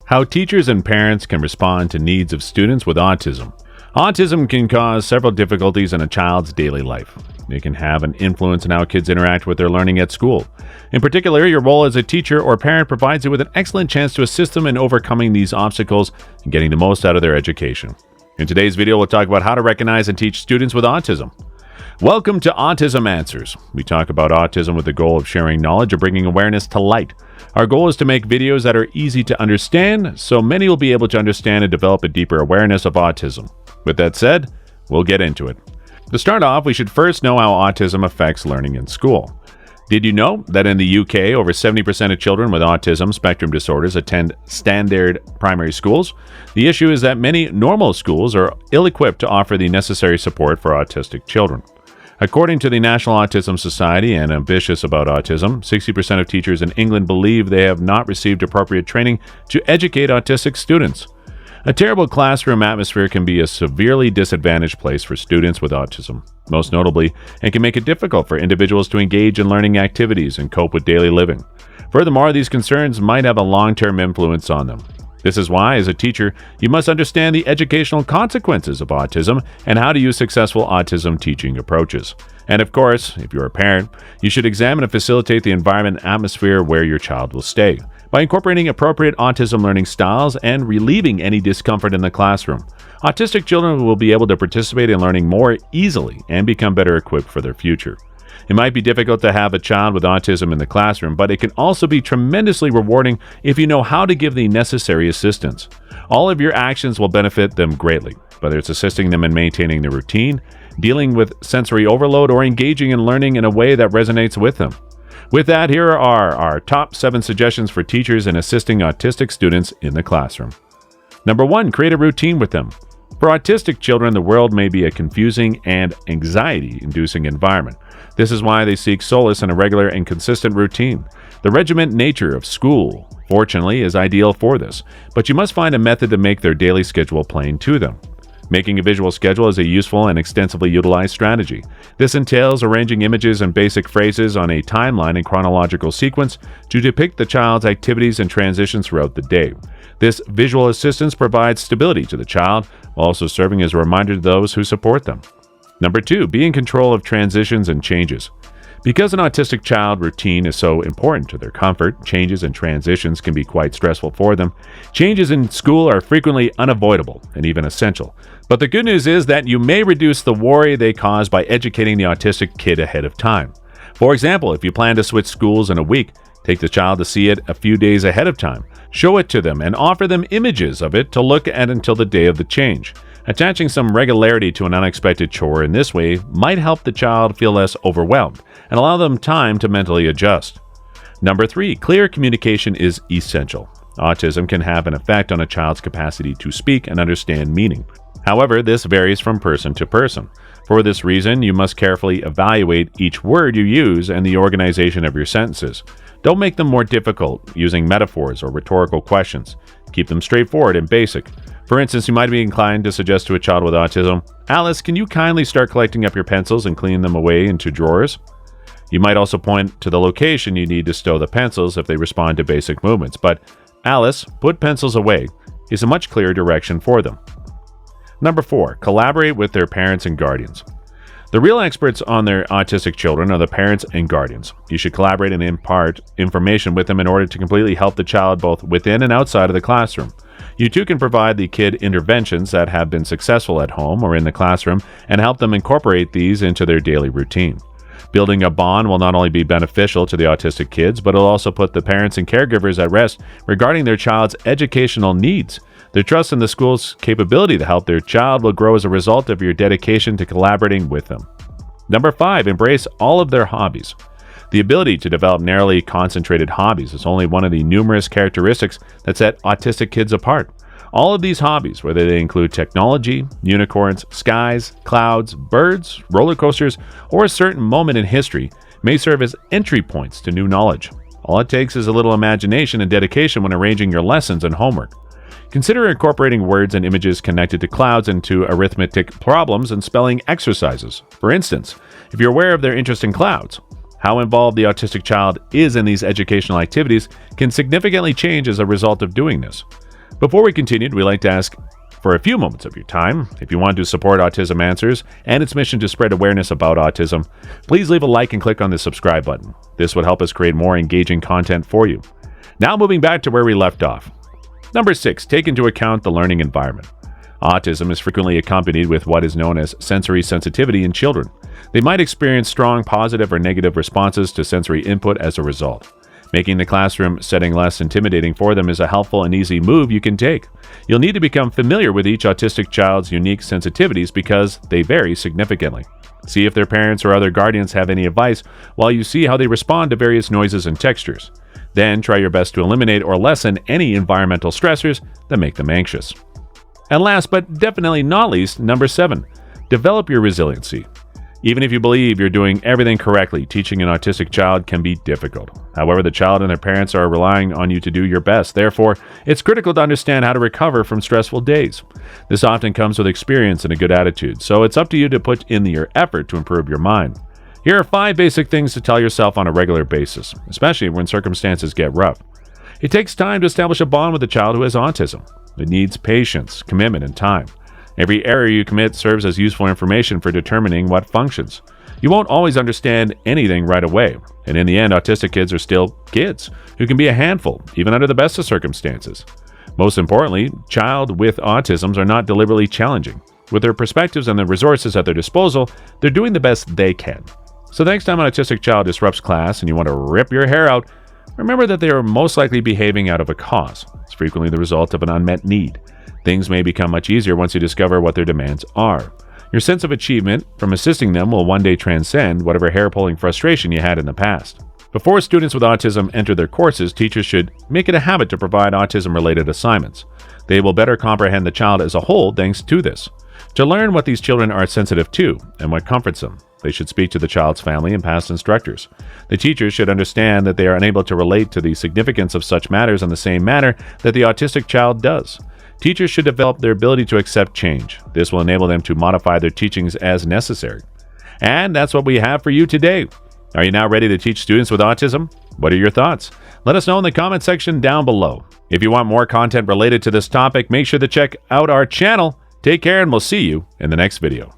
How teachers and parents can respond to needs of students with autism. Autism can cause several difficulties in a child's daily life. It can have an influence on how kids interact with their learning at school. In particular, your role as a teacher or parent provides you with an excellent chance to assist them in overcoming these obstacles and getting the most out of their education. In today's video, we'll talk about how to recognize and teach students with autism. Welcome to Autism Answers. We talk about autism with the goal of sharing knowledge or bringing awareness to light. Our goal is to make videos that are easy to understand, so many will be able to understand and develop a deeper awareness of autism. With that said, we'll get into it. To start off, we should first know how autism affects learning in school. Did you know that in the UK, over 70% of children with autism spectrum disorders attend standard primary schools? The issue is that many normal schools are ill-equipped to offer the necessary support for autistic children. According to the National Autism Society and Ambitious About Autism, 60% of teachers in England believe they have not received appropriate training to educate autistic students. A terrible classroom atmosphere can be a severely disadvantaged place for students with autism. Most notably, it can make it difficult for individuals to engage in learning activities and cope with daily living. Furthermore, these concerns might have a long-term influence on them. This is why, as a teacher, you must understand the educational consequences of autism and how to use successful autism teaching approaches. And of course, if you're a parent, you should examine and facilitate the environment and atmosphere where your child will stay, by incorporating appropriate autism learning styles and relieving any discomfort in the classroom. Autistic children will be able to participate in learning more easily and become better equipped for their future. It might be difficult to have a child with autism in the classroom, but it can also be tremendously rewarding if you know how to give the necessary assistance. All of your actions will benefit them greatly, whether it's assisting them in maintaining their routine, dealing with sensory overload, or engaging in learning in a way that resonates with them. With that, here are our top 7 suggestions for teachers in assisting autistic students in the classroom. Number 1, create a routine with them. For autistic children, the world may be a confusing and anxiety-inducing environment. This is why they seek solace in a regular and consistent routine. The regiment nature of school, fortunately, is ideal for this, but you must find a method to make their daily schedule plain to them. Making a visual schedule is a useful and extensively utilized strategy. This entails arranging images and basic phrases on a timeline in chronological sequence to depict the child's activities and transitions throughout the day. This visual assistance provides stability to the child, while also serving as a reminder to those who support them. Number 2, be in control of transitions and changes. Because an autistic child routine is so important to their comfort, changes and transitions can be quite stressful for them. Changes in school are frequently unavoidable and even essential. But the good news is that you may reduce the worry they cause by educating the autistic kid ahead of time. For example, if you plan to switch schools in a week, take the child to see it a few days ahead of time. Show it to them and offer them images of it to look at until the day of the change. Attaching some regularity to an unexpected chore in this way might help the child feel less overwhelmed and allow them time to mentally adjust. Number 3, clear communication is essential. Autism can have an effect on a child's capacity to speak and understand meaning. However, this varies from person to person. For this reason, you must carefully evaluate each word you use and the organization of your sentences. Don't make them more difficult using metaphors or rhetorical questions. Keep them straightforward and basic. For instance, you might be inclined to suggest to a child with autism, "Alice, can you kindly start collecting up your pencils and cleaning them away into drawers?" You might also point to the location you need to stow the pencils if they respond to basic movements, but "Alice, put pencils away" is a much clearer direction for them. Number 4, collaborate with their parents and guardians. The real experts on their autistic children are the parents and guardians. You should collaborate and impart information with them in order to completely help the child both within and outside of the classroom. You too can provide the kid interventions that have been successful at home or in the classroom and help them incorporate these into their daily routine. Building a bond will not only be beneficial to the autistic kids, but it'll also put the parents and caregivers at rest regarding their child's educational needs. Their trust in the school's capability to help their child will grow as a result of your dedication to collaborating with them. Number 5, embrace all of their hobbies. The ability to develop narrowly concentrated hobbies is only one of the numerous characteristics that set autistic kids apart. All of these hobbies, whether they include technology, unicorns, skies, clouds, birds, roller coasters, or a certain moment in history, may serve as entry points to new knowledge. All it takes is a little imagination and dedication when arranging your lessons and homework. Consider incorporating words and images connected to clouds into arithmetic problems and spelling exercises. For instance, if you're aware of their interest in clouds, how involved the autistic child is in these educational activities can significantly change as a result of doing this. Before we continue, we'd like to ask for a few moments of your time. If you want to support Autism Answers and its mission to spread awareness about autism, please leave a like and click on the subscribe button. This would help us create more engaging content for you. Now moving back to where we left off. Number 6, take into account the learning environment. Autism is frequently accompanied with what is known as sensory sensitivity in children. They might experience strong positive or negative responses to sensory input as a result. Making the classroom setting less intimidating for them is a helpful and easy move you can take. You'll need to become familiar with each autistic child's unique sensitivities because they vary significantly. See if their parents or other guardians have any advice while you see how they respond to various noises and textures. Then try your best to eliminate or lessen any environmental stressors that make them anxious. And last but definitely not least, number 7, develop your resiliency. Even if you believe you're doing everything correctly, teaching an autistic child can be difficult. However, the child and their parents are relying on you to do your best. Therefore, it's critical to understand how to recover from stressful days. This often comes with experience and a good attitude, so it's up to you to put in your effort to improve your mind. Here are 5 basic things to tell yourself on a regular basis, especially when circumstances get rough. It takes time to establish a bond with a child who has autism. It needs patience, commitment, and time. Every error you commit serves as useful information for determining what functions. You won't always understand anything right away, and in the end, autistic kids are still kids who can be a handful, even under the best of circumstances. Most importantly, child with autisms are not deliberately challenging. With their perspectives and the resources at their disposal, they're doing the best they can. So the next time an autistic child disrupts class and you want to rip your hair out, remember that they are most likely behaving out of a cause. It's frequently the result of an unmet need. Things may become much easier once you discover what their demands are. Your sense of achievement from assisting them will one day transcend whatever hair-pulling frustration you had in the past. Before students with autism enter their courses, teachers should make it a habit to provide autism-related assignments. They will better comprehend the child as a whole thanks to this. To learn what these children are sensitive to and what comforts them, they should speak to the child's family and past instructors. The teachers should understand that they are unable to relate to the significance of such matters in the same manner that the autistic child does. Teachers should develop their ability to accept change. This will enable them to modify their teachings as necessary. And that's what we have for you today. Are you now ready to teach students with autism? What are your thoughts? Let us know in the comment section down below. If you want more content related to this topic, make sure to check out our channel. Take care, and we'll see you in the next video.